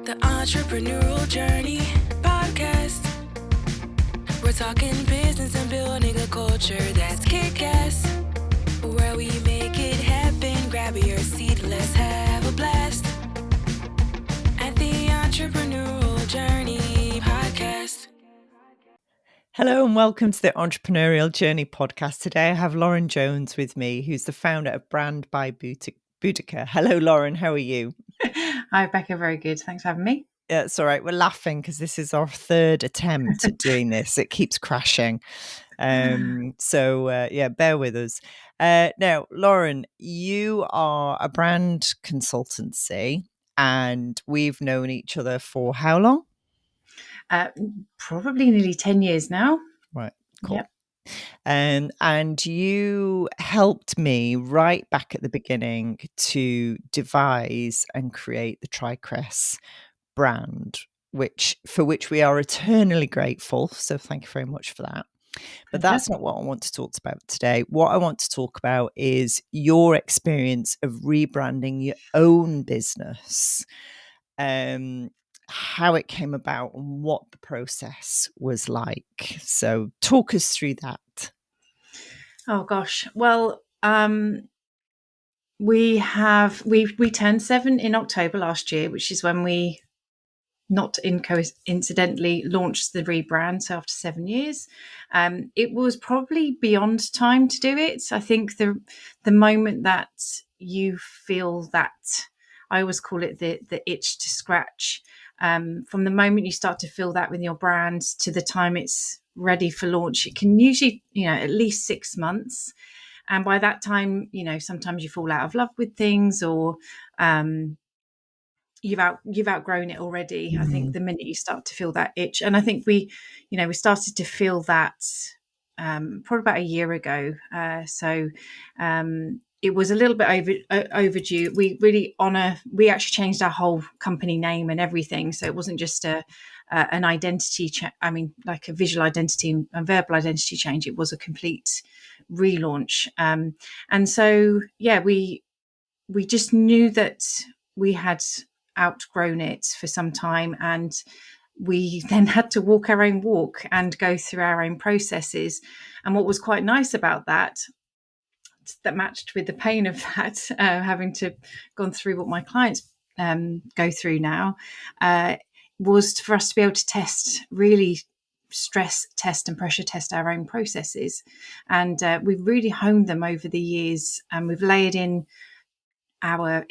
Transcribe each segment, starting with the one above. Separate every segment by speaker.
Speaker 1: The Entrepreneurial Journey Podcast. We're talking business and building a culture that's kick-ass. Where we make it happen, grab your seat, let's have a blast. At the Entrepreneurial Journey Podcast.
Speaker 2: Hello and welcome to the Entrepreneurial Journey Podcast. Today I have Lauren Jones with me, who's the founder of Brand by Boudica. Hello, Lauren. How are you?
Speaker 3: Hi, Becca. Very good. Thanks for having me.
Speaker 2: Yeah, it's all right. We're laughing because this is our third attempt at doing this. It keeps crashing. So bear with us. Now, Lauren, you are a brand consultancy and we've known each other for how long?
Speaker 3: Probably nearly 10 years now.
Speaker 2: Right. Cool.
Speaker 3: Yep.
Speaker 2: And you helped me right back at the beginning to devise and create the Tricrest brand, for which we are eternally grateful. So thank you very much for that. But that's not what I want to talk about today. What I want to talk about is your experience of rebranding your own business, how it came about and what the process was like. So talk us through that.
Speaker 3: Oh gosh. Well, we turned 7 in October last year, which is when we not coincidentally launched the rebrand. So after 7 years, it was probably beyond time to do it. I think the moment that you feel that, I always call it the itch to scratch. From the moment you start to feel that with your brand to the time it's ready for launch, it can usually, at least 6 months. And by that time, sometimes you fall out of love with things or you've outgrown it already. Mm-hmm. I think the minute you start to feel that itch, and I think we started to feel that probably about a year ago. It was a little bit overdue. We actually changed our whole company name and everything. So it wasn't just an identity like a visual identity and verbal identity change. It was a complete relaunch. And so, we just knew that we had outgrown it for some time, and we then had to walk our own walk and go through our own processes. And what was quite nice about that matched with the pain of that, having to gone through what my clients go through now, was for us to be able to really stress test and pressure test our own processes. And we've really honed them over the years, and we've layered in our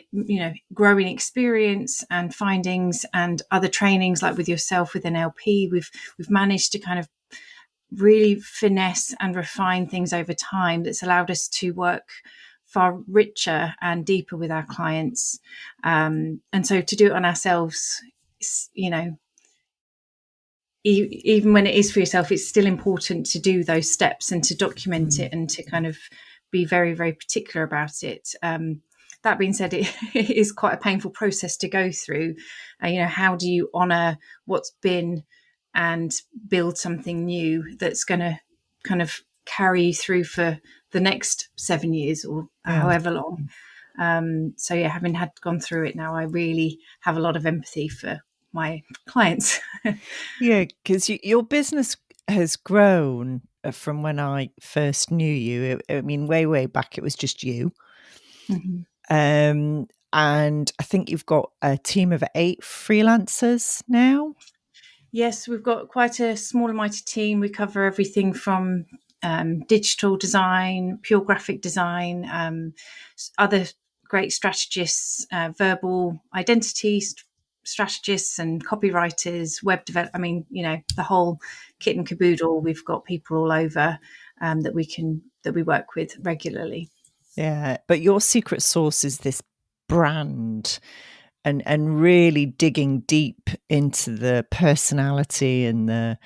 Speaker 3: growing experience and findings and other trainings, like with yourself with NLP. We've managed to kind of really finesse and refine things over time that's allowed us to work far richer and deeper with our clients. And so to do it on ourselves, even when it is for yourself, it's still important to do those steps and to document it and to kind of be very, very particular about it. That being said, it is quite a painful process to go through. How do you honour what's been and build something new that's going to kind of carry you through for the next 7 years or however long. Having gone through it now, I really have a lot of empathy for my clients.
Speaker 2: Yeah, because your business has grown from when I first knew you. I mean, way back, it was just you. Mm-hmm. And I think you've got a team of 8 freelancers now.
Speaker 3: Yes, we've got quite a small and mighty team. We cover everything from digital design, pure graphic design, other great strategists, verbal identity strategists and copywriters, web development. The whole kit and caboodle. We've got people all over that we work with regularly.
Speaker 2: Yeah, but your secret sauce is this brand. And really digging deep into the personality and the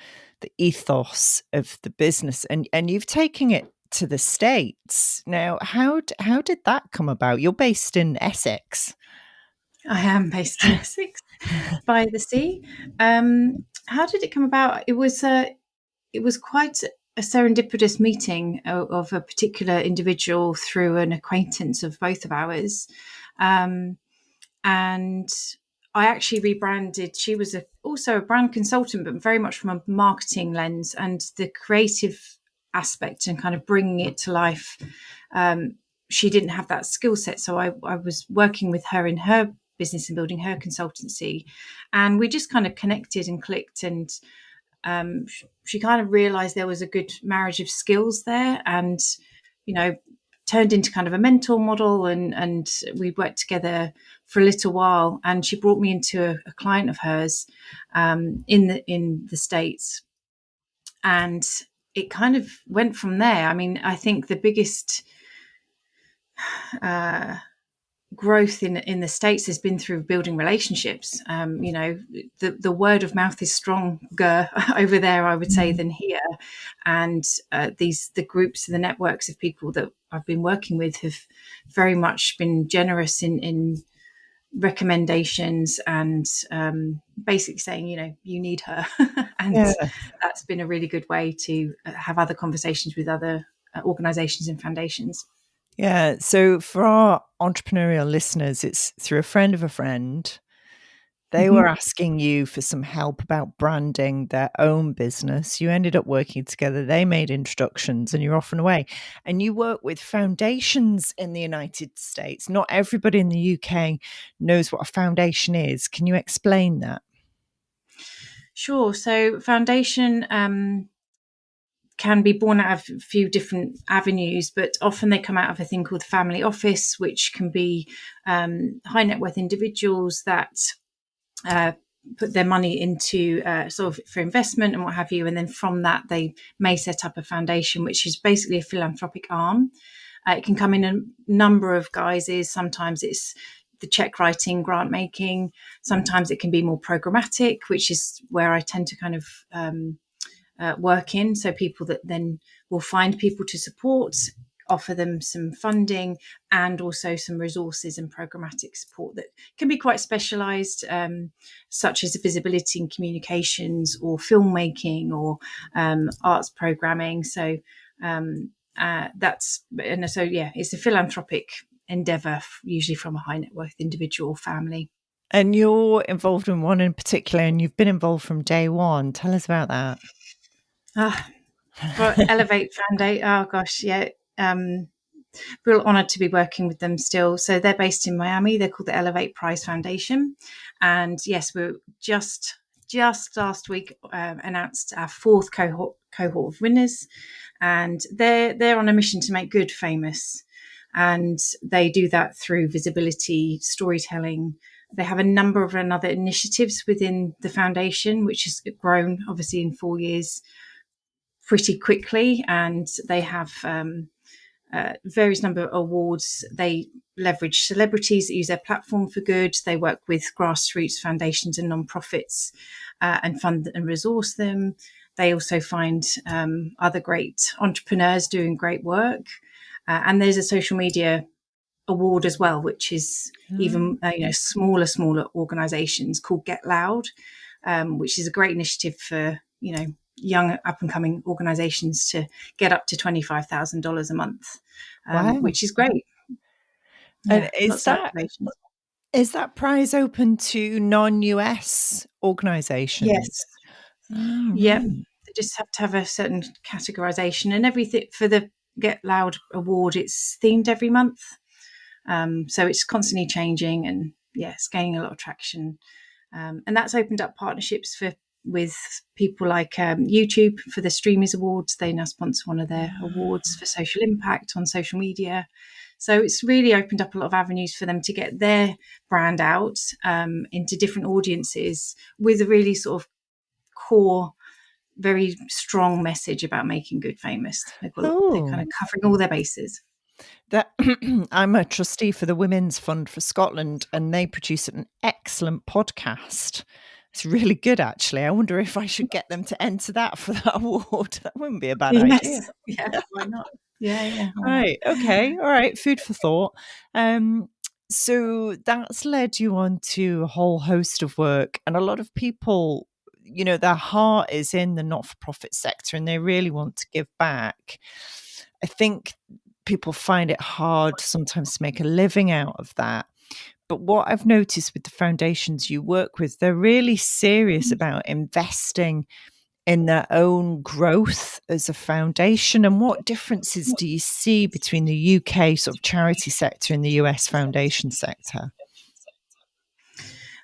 Speaker 2: ethos of the business, and you've taken it to the States now. How did that come about? You're based in Essex.
Speaker 3: I am based in Essex, by the sea. How did it come about? It was quite a serendipitous meeting of a particular individual through an acquaintance of both of ours. And I actually rebranded. She was also a brand consultant, but very much from a marketing lens and the creative aspect and kind of bringing it to life. She didn't have that skill set. So I was working with her in her business and building her consultancy. And we just kind of connected and clicked. And she kind of realized there was a good marriage of skills there. And, turned into kind of a mentor model, and we worked together for a little while. And she brought me into a client of hers in the States, and it kind of went from there. I mean, I think the biggest growth in the States has been through building relationships. The word of mouth is stronger over there, I would say, than here. And the groups and the networks of people that I've been working with have very much been generous in recommendations and basically saying, you need her. And that's been a really good way to have other conversations with other organizations and foundations.
Speaker 2: Yeah. So for our entrepreneurial listeners, it's through a friend of a friend. They were asking you for some help about branding their own business. You ended up working together. They made introductions and you're off and away. And you work with foundations in the United States. Not everybody in the UK knows what a foundation is. Can you explain that?
Speaker 3: Sure. So foundation can be born out of a few different avenues, but often they come out of a thing called family office, which can be high net worth individuals that put their money into sort of for investment and what have you. And then from that, they may set up a foundation, which is basically a philanthropic arm. It can come in a number of guises. Sometimes it's the check writing, grant making. Sometimes it can be more programmatic, which is where I tend to kind of work in. So people that then will find people to support, offer them some funding and also some resources and programmatic support that can be quite specialized, such as visibility and communications or filmmaking or arts programming. So it's a philanthropic endeavor, usually from a high net worth individual or family.
Speaker 2: And you're involved in one in particular, and you've been involved from day one. Tell us about that.
Speaker 3: For Elevate Foundation, oh gosh, yeah. Real honoured to be working with them still. So they're based in Miami. They're called the Elevate Prize Foundation. And yes, we're just last week announced our fourth cohort of winners. And they're on a mission to make good famous. And they do that through visibility, storytelling. They have a number of other initiatives within the foundation, which has grown obviously in 4 years pretty quickly. And they have various number of awards. They leverage celebrities that use their platform for good. They work with grassroots foundations and nonprofits and fund and resource them. They also find other great entrepreneurs doing great work. And there's a social media award as well, which is even smaller organizations called Get Loud, which is a great initiative for young up and coming organizations to get up to $25,000 a month, which is great.
Speaker 2: And is that prize open to non-US organizations?
Speaker 3: Yes.
Speaker 2: Oh,
Speaker 3: Yep.
Speaker 2: right.
Speaker 3: They just have to have a certain categorization, and everything for the Get Loud award, it's themed every month. So it's constantly changing, and it's gaining a lot of traction. And that's opened up partnerships with people like YouTube for the Streamers Awards. They now sponsor one of their awards for social impact on social media. So it's really opened up a lot of avenues for them to get their brand out into different audiences with a really sort of core, very strong message about making good famous. They're kind of covering all their bases.
Speaker 2: That I'm a trustee for the Women's Fund for Scotland, and they produce an excellent podcast. It's really good, actually. I wonder if I should get them to enter that for that award. That wouldn't be a bad idea.
Speaker 3: Yeah, why not? Yeah.
Speaker 2: Right. Okay. All right. Food for thought. So that's led you on to a whole host of work, and a lot of people, their heart is in the not-for-profit sector and they really want to give back. I think people find it hard sometimes to make a living out of that. But what I've noticed with the foundations you work with, they're really serious about investing in their own growth as a foundation. And what differences do you see between the UK sort of charity sector and the US foundation sector?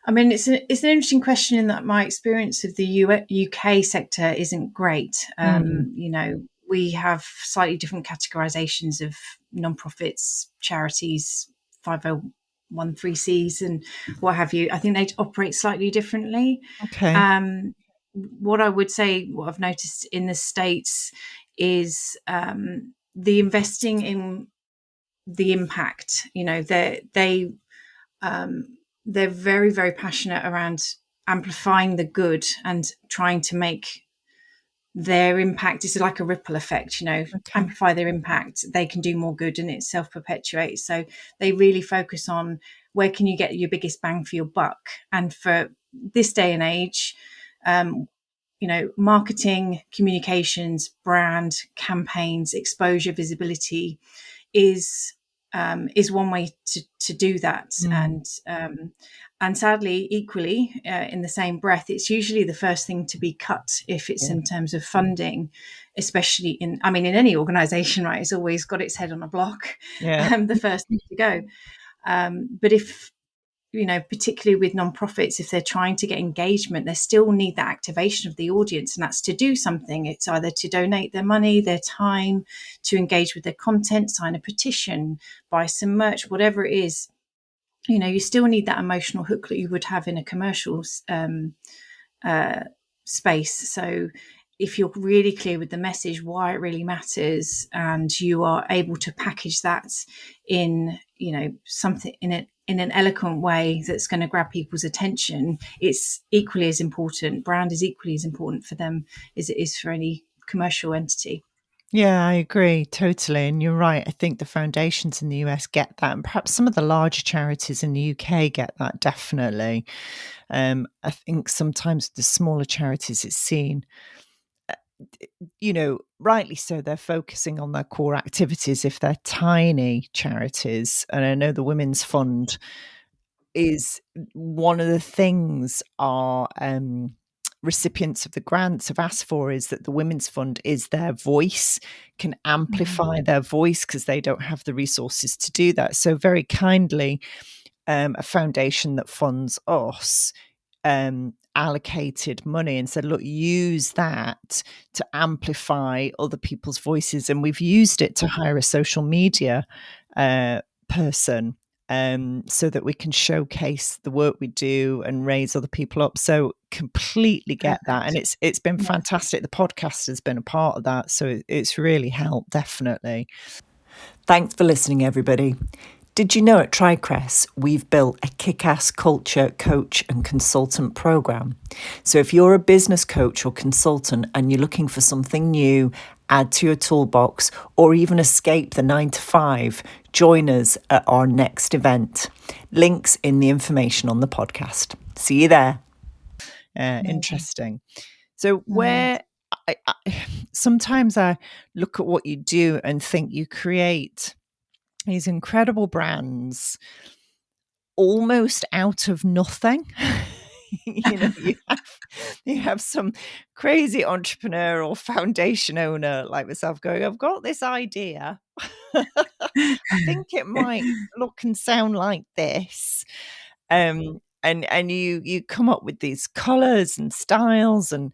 Speaker 3: I mean, it's an interesting question in that my experience of the UK sector isn't great. You know, we have slightly different categorizations of non-profits, charities, 5013Cs and what have you. I think they operate slightly differently.
Speaker 2: Okay.
Speaker 3: What I would say, what I've noticed in the States is the investing in the impact. You know, they're very, very passionate around amplifying the good and trying to make their impact. It's like a ripple effect, you know, amplify their impact. They can do more good and it self-perpetuates. So they really focus on where can you get your biggest bang for your buck. And for this day and age, you know, marketing, communications, brand, campaigns, exposure, visibility is one way to do that. And sadly, equally, in the same breath, it's usually the first thing to be cut if it's in terms of funding, especially in any organization, right? It's always got its head on a block, the first thing to go. But if, you know, particularly with nonprofits, if they're trying to get engagement, they still need that activation of the audience, and that's to do something. It's either to donate their money, their time, to engage with their content, sign a petition, buy some merch, whatever it is. You know, you still need that emotional hook that you would have in a commercial space. So if you're really clear with the message, why it really matters, and you are able to package that in, you know, something in an eloquent way that's going to grab people's attention, it's equally as important. Brand is equally as important for them as it is for any commercial entity.
Speaker 2: Yeah, I agree totally. And you're right. I think the foundations in the US get that. And perhaps some of the larger charities in the UK get that, definitely. I think sometimes the smaller charities, it's seen, you know, rightly so, they're focusing on their core activities if they're tiny charities. And I know the Women's Fund is one of the things our recipients of the grants have asked for, is that the Women's Fund is their voice, can amplify their voice because they don't have the resources to do that. So very kindly, a foundation that funds us allocated money and said, look, use that to amplify other people's voices. And we've used it to hire a social media person so that we can showcase the work we do and raise other people up. So completely get that. And it's been fantastic. The podcast has been a part of that. So it's really helped, definitely. Thanks for listening, everybody. Did you know at TriCrest, we've built a kick-ass culture coach and consultant program? So if you're a business coach or consultant and you're looking for something new, add to your toolbox, or even escape the 9-to-5, join us at our next event. Links in the information on the podcast. See you there. Interesting. So where sometimes I look at what you do and think you create these incredible brands almost out of nothing. You know, you have some crazy entrepreneur or foundation owner like myself going, I've got this idea. I think it might look and sound like this. And you come up with these colors and styles and,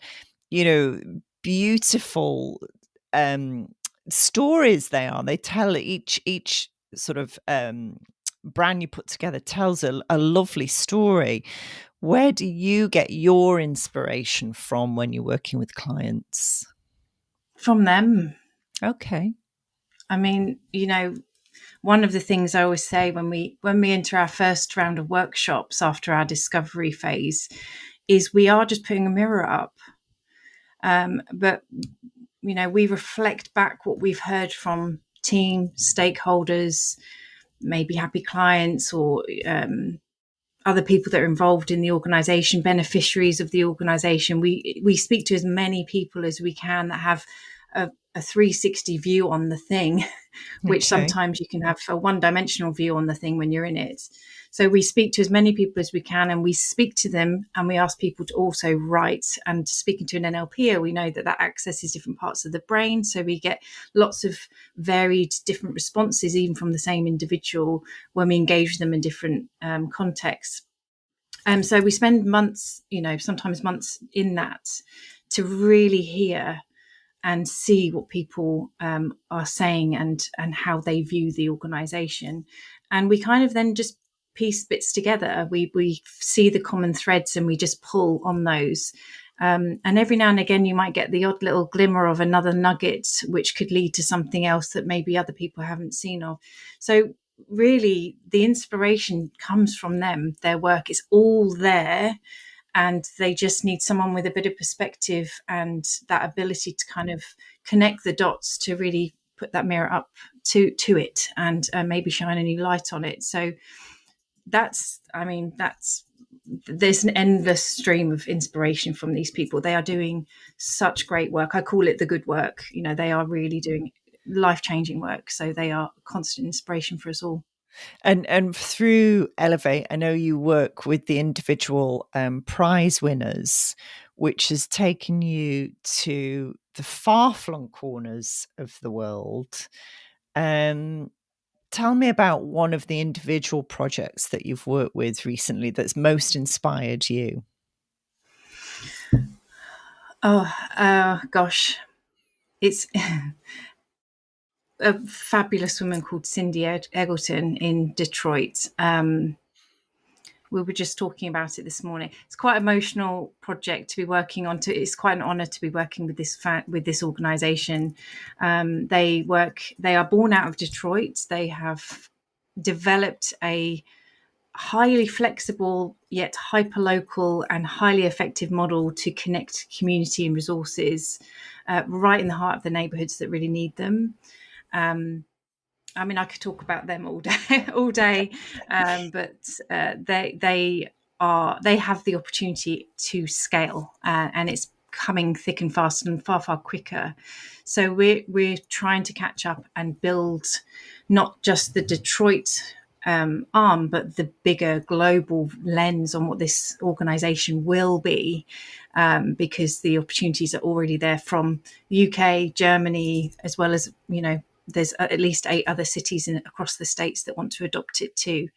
Speaker 2: you know, beautiful stories they are. They tell each sort of brand you put together tells a lovely story. Where do you get your inspiration from when you're working with clients?
Speaker 3: From them.
Speaker 2: Okay.
Speaker 3: I mean, you know, one of the things I always say when we enter our first round of workshops after our discovery phase is we are just putting a mirror up. But, you know, we reflect back what we've heard from team, stakeholders, maybe happy clients or other people that are involved in the organization, beneficiaries of the organization. We speak to as many people as we can that have a 360 view on the thing, which
Speaker 2: Okay.
Speaker 3: sometimes you can have a one-dimensional view on the thing when you're in it. So we speak to as many people as we can, and we speak to them, and we ask people to also write. And speaking to an NLPer, we know that accesses different parts of the brain. So we get lots of varied different responses, even from the same individual, when we engage them in different contexts. So we spend months, sometimes months in that to really hear and see what people are saying and how they view the organization. And we kind of then just piece bits together. We see the common threads and we just pull on those. And every now and again, you might get the odd little glimmer of another nugget, which could lead to something else that maybe other people haven't seen of. So really, the inspiration comes from them. Their work is all there. And they just need someone with a bit of perspective and that ability to kind of connect the dots to really put that mirror up to it and maybe shine a new light on it. So there's an endless stream of inspiration from these people. They are doing such great work. I call it the good work. They are really doing life-changing work. So they are a constant inspiration for us all.
Speaker 2: And through Elevate, I know you work with the individual prize winners, which has taken you to the far-flung corners of the world. Tell me about one of the individual projects that you've worked with recently that's most inspired you.
Speaker 3: Gosh, it's a fabulous woman called Cindy Eggleton in Detroit. We were just talking about it this morning. It's quite an emotional project to be working on. It's quite an honor to be working with this organization. They are born out of Detroit. They have developed a highly flexible yet hyper-local and highly effective model to connect community and resources right in the heart of the neighborhoods that really need them. I could talk about them all day, but they have the opportunity to scale, and it's coming thick and fast and far quicker. So we're trying to catch up and build not just the Detroit arm, but the bigger global lens on what this organization will be, because the opportunities are already there from UK, Germany, as well as, there's at least 8 other cities across the States that want to adopt it too.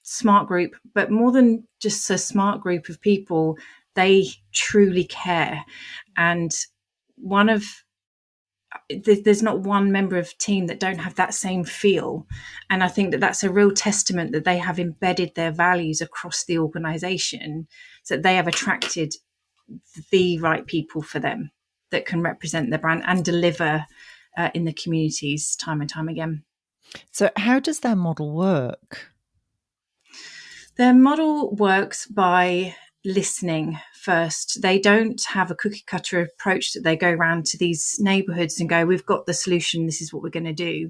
Speaker 3: Smart group, but more than just a smart group of people, they truly care. And there's not one member of team that don't have that same feel. And I think that that's a real testament that they have embedded their values across the organization, so that they have attracted the right people for them that can represent their brand and deliver in the communities time and time again.
Speaker 2: So how does their model work?
Speaker 3: Their model works by listening first. They don't have a cookie cutter approach that they go around to these neighborhoods and go, we've got the solution, this is what we're going to do.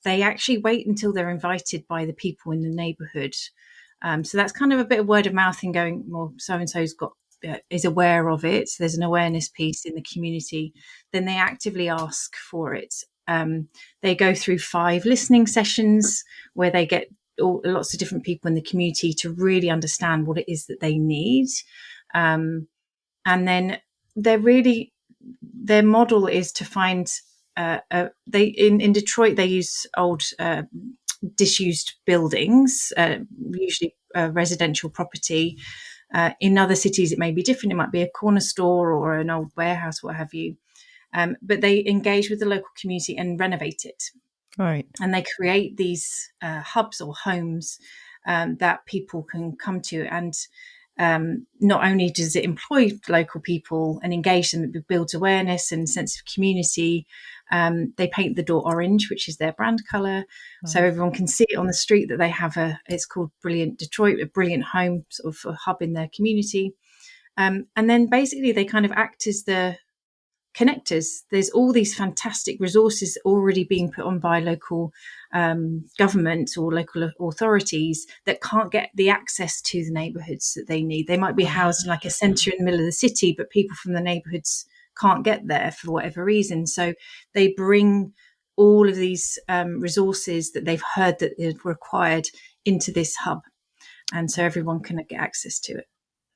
Speaker 3: They actually wait until they're invited by the people in the neighborhood. So that's kind of a bit of word of mouth and going, well, so-and-so's is aware of it. So there's an awareness piece in the community. Then they actively ask for it. They go through 5 listening sessions where they get lots of different people in the community to really understand what it is that they need. And then their model is to find, in Detroit, they use old disused buildings, usually residential property. In other cities, it may be different. It might be a corner store or an old warehouse, what have you. But they engage with the local community and renovate it.
Speaker 2: Right.
Speaker 3: And they create these hubs or homes that people can come to. And not only does it employ local people and engage them, it builds awareness and sense of community. They paint the door orange, which is their brand color. Oh. So everyone can see it on the street that they have it's called Brilliant Detroit, a brilliant home, sort of a hub in their community. And then basically they kind of act as the connectors. There's all these fantastic resources already being put on by local government or local authorities that can't get the access to the neighborhoods that they need. They might be housed in like a center in the middle of the city, but people from the neighborhoods can't get there for whatever reason. So they bring all of these resources that they've heard that is required into this hub, and so everyone can get access to it.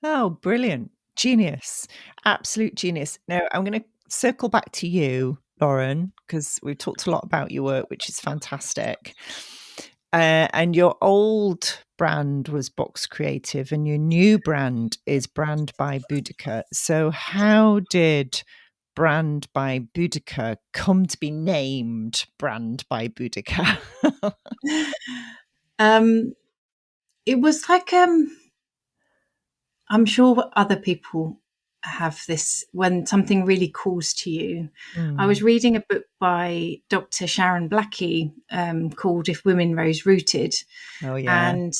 Speaker 2: Oh, brilliant. Genius. Absolute genius. Now, I'm going to circle back to you, Lauren, because we've talked a lot about your work, which is fantastic. And your old brand was Box Creative, and your new brand is Brand by Boudica. So, how did Brand by Boudica come to be named Brand by Boudica?
Speaker 3: It was like I'm sure other people have this when something really calls to you. I was reading a book by Dr. Sharon Blackie called If Women Rose Rooted.
Speaker 2: Oh, yeah.
Speaker 3: And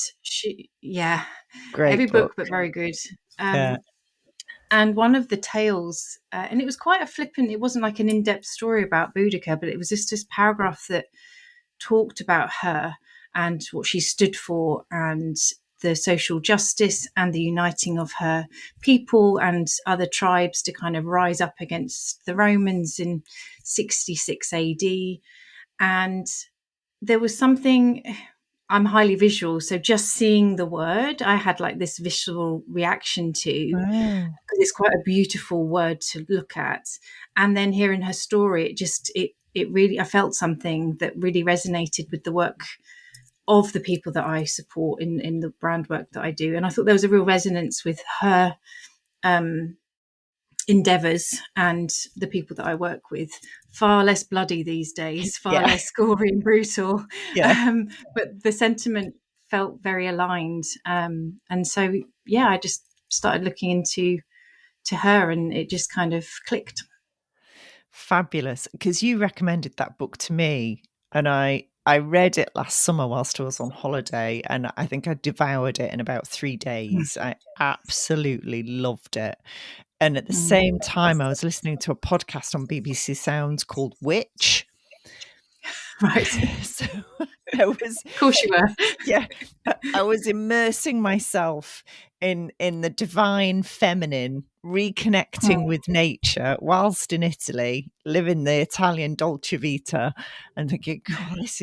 Speaker 2: Great
Speaker 3: heavy
Speaker 2: book.
Speaker 3: but very good.
Speaker 2: Yeah.
Speaker 3: And one of the tales, and it was quite a flippant, it wasn't like an in-depth story about Boudica, but it was just this paragraph that talked about her and what she stood for and the social justice and the uniting of her people and other tribes to kind of rise up against the Romans in 66 AD. And there was something, I'm highly visual, so just seeing the word, I had like this visual reaction to,
Speaker 2: Wow.
Speaker 3: because it's quite a beautiful word to look at. And then hearing her story, it really, I felt something that really resonated with the work of the people that I support in the brand work that I do. And I thought there was a real resonance with her endeavors and the people that I work with. Far less bloody these days, far less gory and brutal. But the sentiment felt very aligned. And so, I just started looking into her, and it just kind of clicked.
Speaker 2: Fabulous. Because you recommended that book to me, and I read it last summer whilst I was on holiday, and I think I devoured it in about 3 days. I absolutely loved it. And at the same time, I was listening to a podcast on BBC Sounds called Witch.
Speaker 3: Right.
Speaker 2: So I was,
Speaker 3: Of course you were.
Speaker 2: I was immersing myself in the divine feminine, reconnecting with nature whilst in Italy, living the Italian Dolce Vita, and thinking, God, this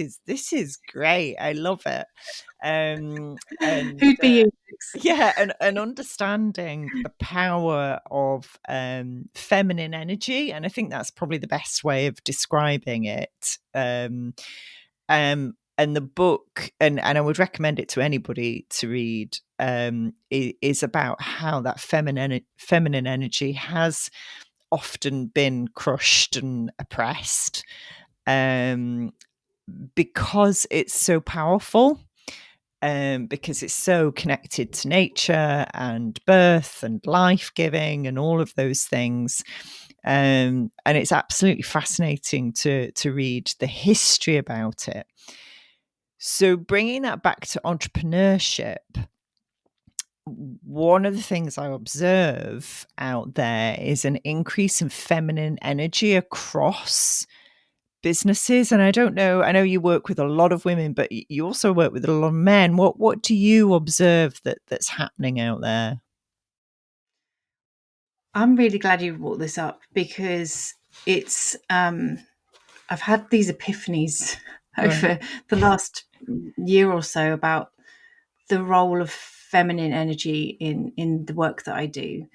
Speaker 2: is great. I love it. And
Speaker 3: Who'd be you?
Speaker 2: and understanding the power of feminine energy, and I think that's probably the best way of describing it. And the book, and I would recommend it to anybody to read, is about how that feminine energy has often been crushed and oppressed, because it's so powerful. Because it's so connected to nature and birth and life giving and all of those things. And it's absolutely fascinating to read the history about it. So bringing that back to entrepreneurship, one of the things I observe out there is an increase in feminine energy across businesses. And I don't know, I know you work with a lot of women, but you also work with a lot of men. What do you observe that's happening out there?
Speaker 3: I'm really glad you brought this up, because it's I've had these epiphanies over the last year or so about the role of feminine energy in the work that I do.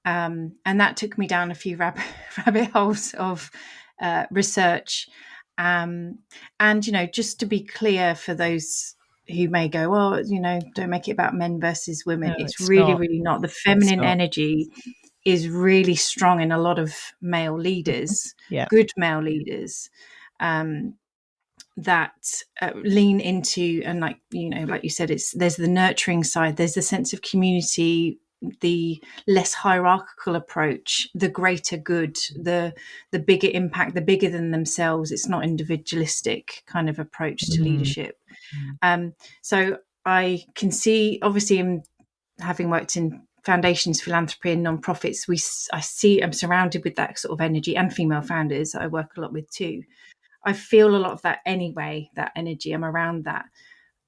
Speaker 3: And that took me down a few rabbit holes of research. And, just to be clear for those who may go, well, don't make it about men versus women.
Speaker 2: No,
Speaker 3: It's
Speaker 2: it's
Speaker 3: really,
Speaker 2: not.
Speaker 3: really not. The
Speaker 2: It's
Speaker 3: feminine
Speaker 2: not.
Speaker 3: energy is really strong in a lot of male leaders,
Speaker 2: Yeah.
Speaker 3: good male leaders, that lean into, and like you said, there's the nurturing side, there's the sense of community, the less hierarchical approach, the greater good, the bigger impact, the bigger than themselves. It's not individualistic kind of approach to leadership. So I can see, obviously, in having worked in foundations, philanthropy, and non-profits, I'm surrounded with that sort of energy, and female founders that I work a lot with too. I feel a lot of that anyway, that energy. I'm around that.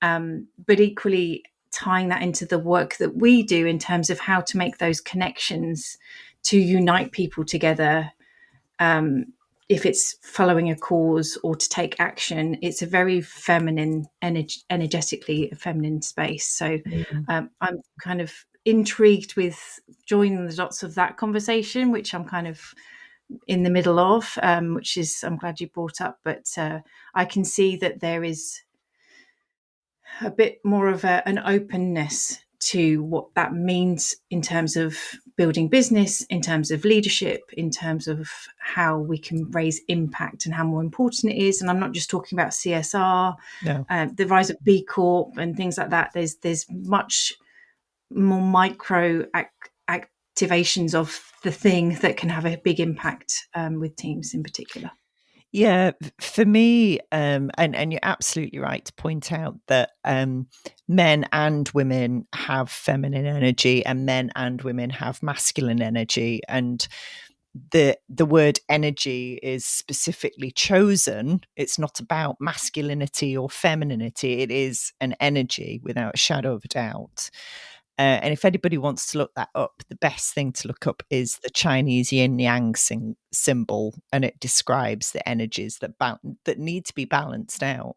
Speaker 3: But equally, tying that into the work that we do in terms of how to make those connections to unite people together. If it's following a cause or to take action, it's a very feminine, energetically feminine space. So I'm kind of intrigued with joining the dots of that conversation, which I'm kind of in the middle of, which is, I'm glad you brought up. But I can see that there is a bit more of an openness to what that means in terms of building business, in terms of leadership, in terms of how we can raise impact and how more important it is. And I'm not just talking about CSR,
Speaker 2: No.
Speaker 3: the rise of B Corp and things like that. There's much more micro activations of the thing that can have a big impact with teams in particular.
Speaker 2: Yeah, for me, and you're absolutely right to point out that men and women have feminine energy, and men and women have masculine energy, and the word energy is specifically chosen. It's not about masculinity or femininity. It is an energy without a shadow of a doubt. And if anybody wants to look that up, the best thing to look up is the Chinese yin yang symbol, and it describes the energies that need to be balanced out.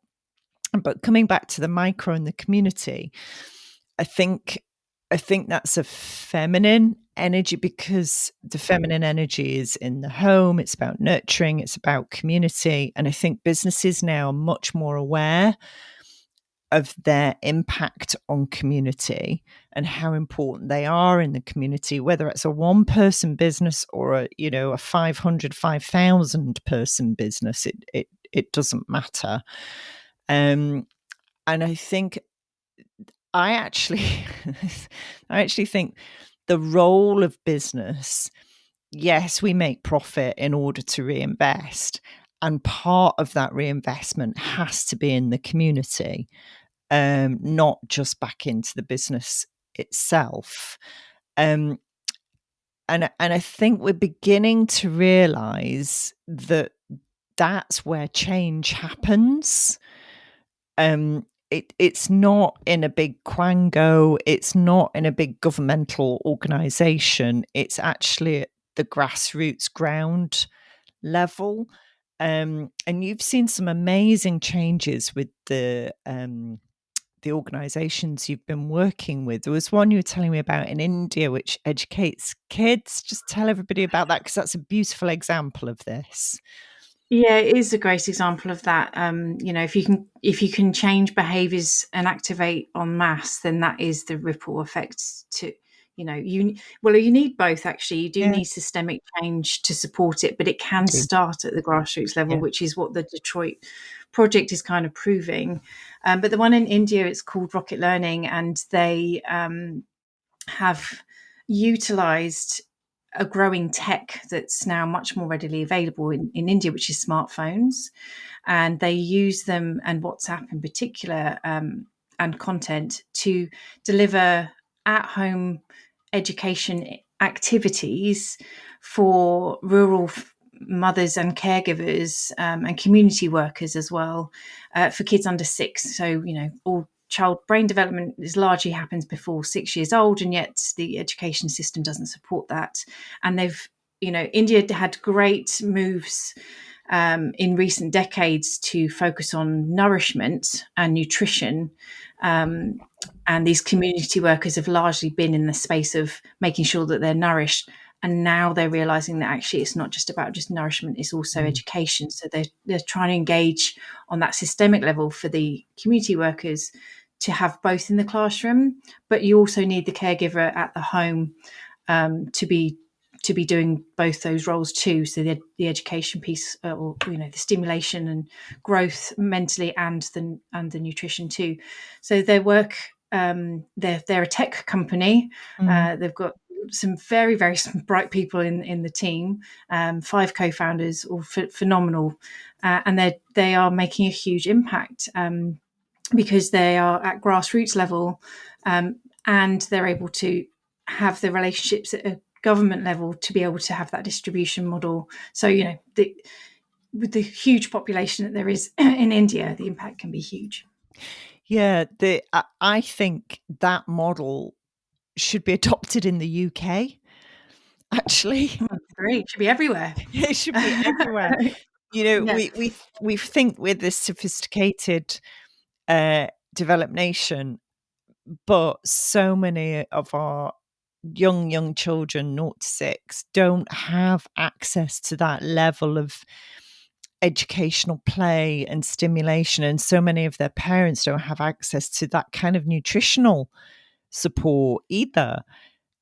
Speaker 2: But coming back to the micro and the community, I think that's a feminine energy, because the feminine energy is in the home. It's about nurturing. It's about community. And I think businesses now are much more aware of their impact on community and how important they are in the community, whether it's a one-person business or a 500, 5,000 person business. It doesn't matter. And I think I actually think the role of business, yes, we make profit in order to reinvest, and part of that reinvestment has to be in the community, not just back into the business itself. And I think we're beginning to realize that that's where change happens. It's not in a big quango. It's not in a big governmental organization. It's actually at the grassroots ground level. And you've seen some amazing changes with the organizations you've been working with. There was one you were telling me about in India, which educates kids. Just tell everybody about that, because that's a beautiful example of this.
Speaker 3: Yeah, it is a great example of that. If you can change behaviours and activate en masse, then that is the ripple effect. You need both. Actually, you do
Speaker 2: Yeah.
Speaker 3: need systemic change to support it, but it can start at the grassroots level, which is what the Detroit project is kind of proving. But the one in India, it's called Rocket Learning, and they have utilised a growing tech that's now much more readily available in India, which is smartphones. And they use them, and WhatsApp in particular, and content to deliver at-home education activities for rural mothers and caregivers, and community workers as well, for kids under 6. So, all child brain development largely happens before 6 years old, and yet the education system doesn't support that. And India had great moves in recent decades to focus on nourishment and nutrition. And these community workers have largely been in the space of making sure that they're nourished. And now they're realizing that actually it's not just about just nourishment, it's also education. So they're trying to engage on that systemic level for the community workers to have both in the classroom, but you also need the caregiver at the home to be doing both those roles too. So the education piece, or the stimulation and growth mentally, and the nutrition too. So their work, they're a tech company. They've got some very, very bright people in the team, 5 co-founders, all phenomenal, and they are making a huge impact, because they are at grassroots level, and they're able to have the relationships at a government level to be able to have that distribution model. So, with the huge population that there is in India, the impact can be huge.
Speaker 2: Yeah, I think that model should be adopted in the UK. actually.
Speaker 3: Great. It should be everywhere.
Speaker 2: It should be everywhere. You know,
Speaker 3: Yeah.
Speaker 2: we think we're this sophisticated, developed nation, but so many of our young children, 0 to 6, don't have access to that level of educational play and stimulation, and so many of their parents don't have access to that kind of nutritional support either.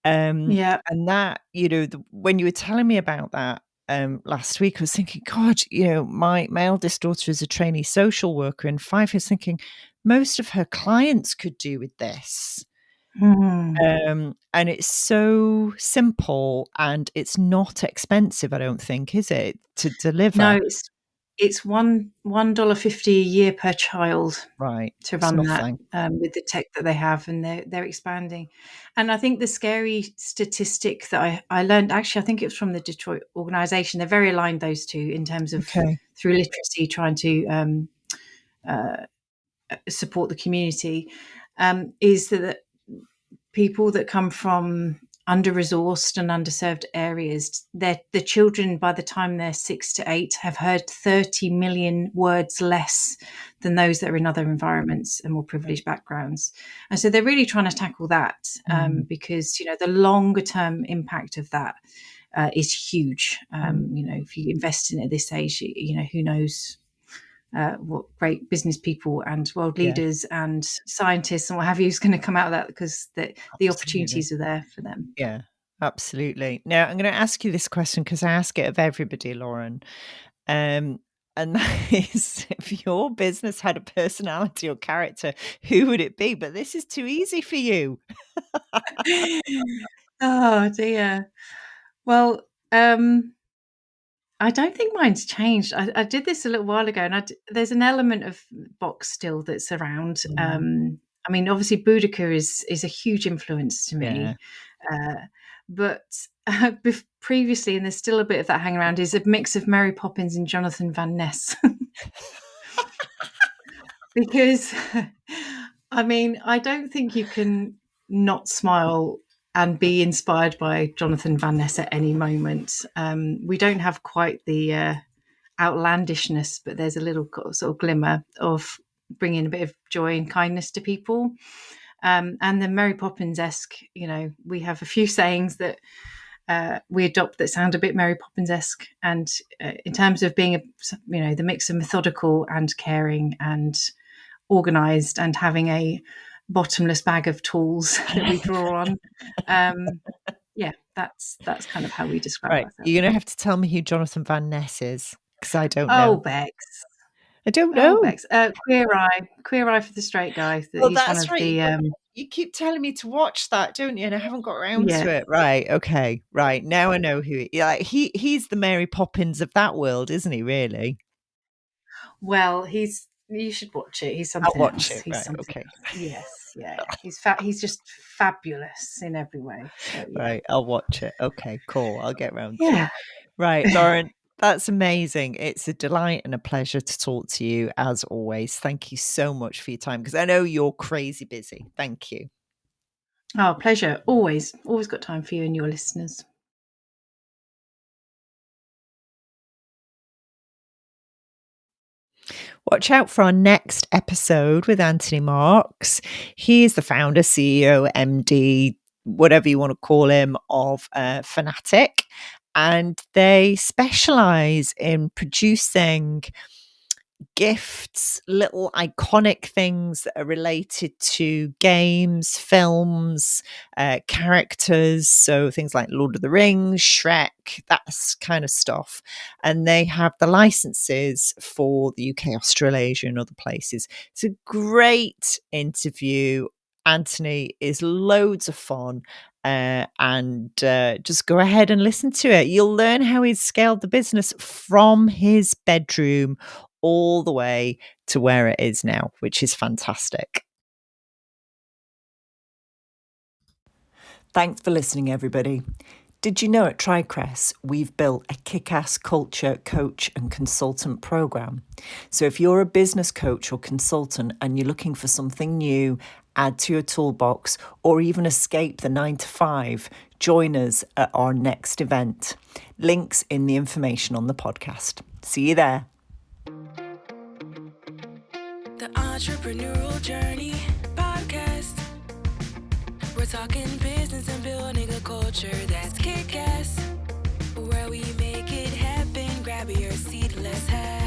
Speaker 3: Yeah.
Speaker 2: And that, you know, when you were telling me about that last week, I was thinking, God, you know, my eldest daughter is a trainee social worker in 5 years, thinking most of her clients could do with this.
Speaker 3: Mm.
Speaker 2: And it's so simple and it's not expensive, I don't think, is it, to deliver?
Speaker 3: No, it's $1.50 a year per child
Speaker 2: Right.
Speaker 3: to
Speaker 2: It's
Speaker 3: run that,
Speaker 2: nothing.
Speaker 3: with the tech that they have, and they're expanding. And I think the scary statistic that I learned, actually, I think it was from the Detroit organization. They're very aligned, those two, in terms of
Speaker 2: Okay.
Speaker 3: through literacy trying to support the community, is that people that come from under-resourced and underserved areas, the children, by the time they're 6 to 8, have heard 30 million words less than those that are in other environments and more privileged backgrounds. And so they're really trying to tackle that,
Speaker 2: Mm.
Speaker 3: because, you know, the longer term impact of that is huge. You know, if you invest in it at this age, you know, who knows what great business people and world
Speaker 2: Yeah,
Speaker 3: leaders and scientists and what have you is going to come out of that, because the
Speaker 2: absolutely.
Speaker 3: opportunities are there for them.
Speaker 2: Yeah, absolutely. Now, I'm going to ask you this question because I ask it of everybody, Lauren. Um, and that is, if your business had a personality or character, who would it be? But this is too easy for you.
Speaker 3: Oh dear. Well, I don't think mine's changed. I did this a little while ago, and there's an element of box still that's around.
Speaker 2: Mm,
Speaker 3: I mean, obviously, Boudica is a huge influence to
Speaker 2: yeah.
Speaker 3: me, uh, but previously, and there's still a bit of that hanging around, is a mix of Mary Poppins and Jonathan Van Ness. Because I mean, I don't think you can not smile and be inspired by Jonathan Van Ness at any moment. We don't have quite the outlandishness, but there's a little sort of glimmer of bringing a bit of joy and kindness to people. And the Mary Poppins esque, you know, we have a few sayings that we adopt that sound a bit Mary Poppins esque. And in terms of being, you know, the mix of methodical and caring and organized and having a bottomless bag of tools that we draw on. Yeah, that's kind of how we describe
Speaker 2: Right.
Speaker 3: ourselves.
Speaker 2: You're going to have to tell me who Jonathan Van Ness is because I don't
Speaker 3: Oh,
Speaker 2: know.
Speaker 3: Bex.
Speaker 2: I don't
Speaker 3: Oh,
Speaker 2: know.
Speaker 3: Bex. Queer Eye for the Straight Guy.
Speaker 2: Well,
Speaker 3: He's one
Speaker 2: that's
Speaker 3: of
Speaker 2: right.
Speaker 3: the
Speaker 2: You keep telling me to watch that, don't you? And I haven't got around
Speaker 3: yeah.
Speaker 2: to it. Right. Okay. Right. Now I know who like he's the Mary Poppins of that world, isn't he, really?
Speaker 3: Well, you should watch it. He's
Speaker 2: I'll
Speaker 3: something
Speaker 2: watch
Speaker 3: else.
Speaker 2: it.
Speaker 3: He's
Speaker 2: Right.
Speaker 3: something
Speaker 2: Okay.
Speaker 3: else. Yes, yeah. He's just fabulous in every way. So yeah.
Speaker 2: Right. I'll watch it. Okay, cool. I'll get round to it.
Speaker 3: Yeah.
Speaker 2: Right, Lauren, that's amazing. It's a delight and a pleasure to talk to you as always. Thank you so much for your time because I know you're crazy busy. Thank you.
Speaker 3: Oh, pleasure. Always got time for you and your listeners.
Speaker 2: Watch out for our next episode with Anthony Marks. He is the founder, CEO, MD, whatever you want to call him, of Fanatic. And they specialize in producing gifts, little iconic things that are related to games, films, characters. So things like Lord of the Rings, Shrek, that's kind of stuff. And they have the licenses for the UK, Australasia, and other places. It's a great interview. Anthony is loads of fun. And just go ahead and listen to it. You'll learn how he's scaled the business from his bedroom all the way to where it is now, which is fantastic. Thanks for listening, everybody. Did you know at TriCrest, we've built a kick-ass culture coach and consultant program? So if you're a business coach or consultant and you're looking for something new add to your toolbox, or even escape the 9 to 5, join us at our next event. Links in the information on the podcast. See you there.
Speaker 1: The Entrepreneurial Journey podcast. We're talking business and building a culture that's kick-ass. Where we make it happen. Grab your seat, let's have